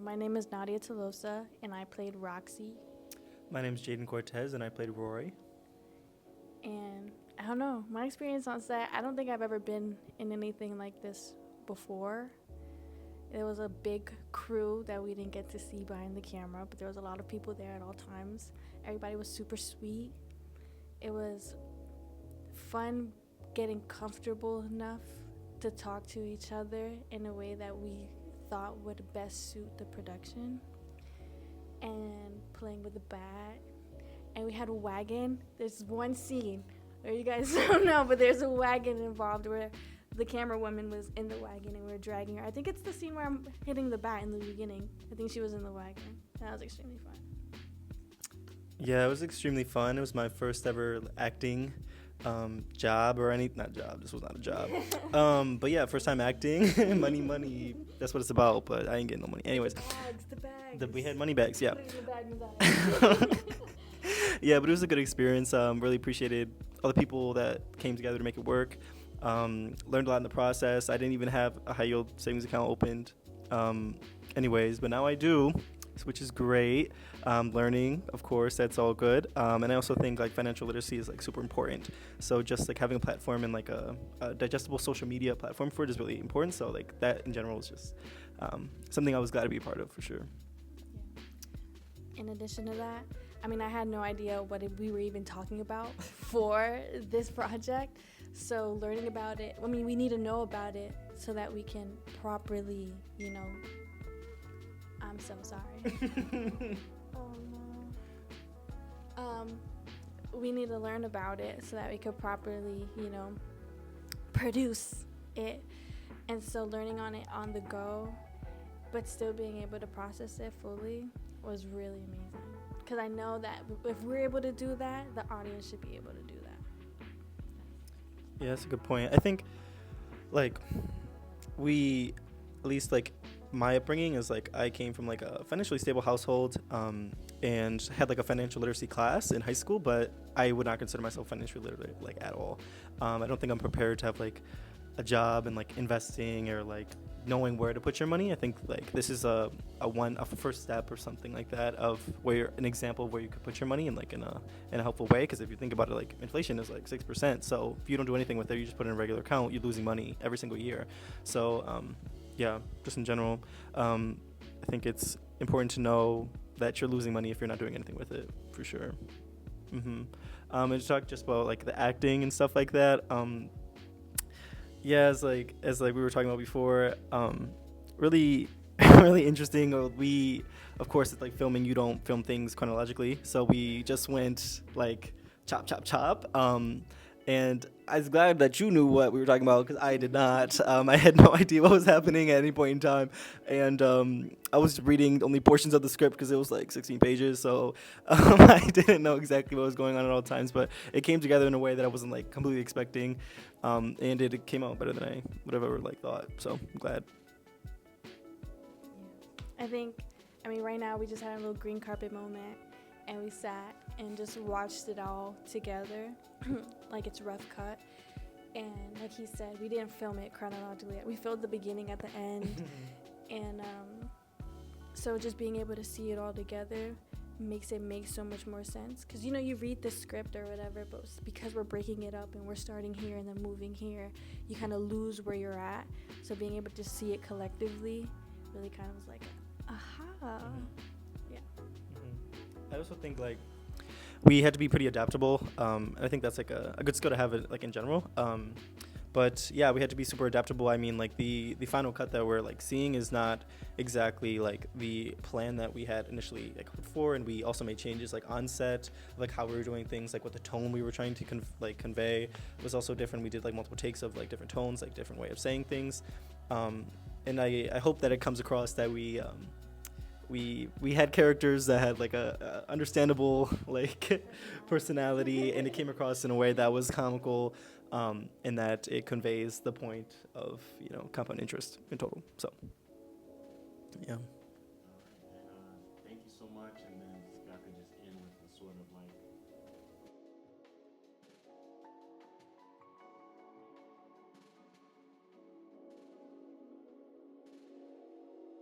My name is Nadia and I played Roxy. My name's Jaeden Cortez, and I played Rory. And I don't know, my experience on set, I don't think I've ever been in anything like this before. It was a big crew that we didn't get to see behind the camera, but there was a lot of people there at all times. Everybody was super sweet. It was fun getting comfortable enough to talk to each other in a way that we thought would best suit the production, and playing with the bat. And we had a wagon. There's one scene where you guys don't know, but there's a wagon involved where the camera woman was in the wagon and we were dragging her. I think it's the scene where I'm hitting the bat in the beginning. I think she was in the wagon. That was extremely fun. Yeah, it was extremely fun. It was my first ever acting job or not job. This was not a job. But yeah, first time acting. money. That's what it's about, but I ain't getting no money. Anyways. The bags. We had money bags, yeah. Put it in the bag. Yeah, but it was a good experience. Really appreciated all the people that came together to make it work. Learned a lot in the process. I didn't even have a high yield savings account opened. Anyways, but now I do, which is great. Learning, of course, that's all good. And I also think like financial literacy is like super important. So just like having a platform and like a digestible social media platform for it is really important. So like that in general is just something I was glad to be a part of for sure. In addition to that, I mean, I had no idea what we were even talking about for this project. So learning about it, I mean, we need to know about it so that we can properly, I'm so sorry. Oh no. We need to learn about it so that we could properly, produce it. And so learning on it on the go, but still being able to process it fully was really amazing. Because I know that if we're able to do that, the audience should be able to do that. Yeah, that's a good point. I think, like, at least, like, my upbringing is, like, I came from, like, a financially stable household and had, like, a financial literacy class in high school, but I would not consider myself financially literate, like, at all. I don't think I'm prepared to have, like, a job and, like, investing or, like, knowing where to put your money. I think like this is a first step or something like that of where an example of where you could put your money in like in a helpful way, because if you think about it, like inflation is like 6%, so if you don't do anything with it, you just put it in a regular account, you're losing money every single year. So yeah, just in general, I think it's important to know that you're losing money if you're not doing anything with it, for sure. And to talk just about like the acting and stuff like that, yeah, as like we were talking about before, really really interesting. We, of course, it's like filming, you don't film things chronologically, so we just went like chop, and I was glad that you knew what we were talking about, because I did not. I had no idea what was happening at any point in time, and I was reading only portions of the script because it was like 16 pages, so I didn't know exactly what was going on at all times, but it came together in a way that I wasn't like completely expecting, and it came out better than I would have ever like thought, so I'm glad. I mean, right now we just had a little green carpet moment, and we sat and just watched it all together. Like it's rough cut, and like he said, we didn't film it chronologically. We filmed the beginning at the end, and so just being able to see it all together makes it make so much more sense, because you read the script or whatever, but because we're breaking it up and we're starting here and then moving here, you kind of lose where you're at. So being able to see it collectively really kind of was like, aha. Yeah. I also think like we had to be pretty adaptable. I think that's like a good skill to have it like in general. But yeah, we had to be super adaptable. I mean, like the final cut that we're like seeing is not exactly like the plan that we had initially like hoped for, and we also made changes like on set, like how we were doing things, like what the tone we were trying to convey was also different. We did like multiple takes of like different tones, like different way of saying things, and I hope that it comes across that we had characters that had like a understandable like personality, and it came across in a way that was comical, and that it conveys the point of compound interest in total. So yeah. Thank you so much. And then if I could just end with a sort of like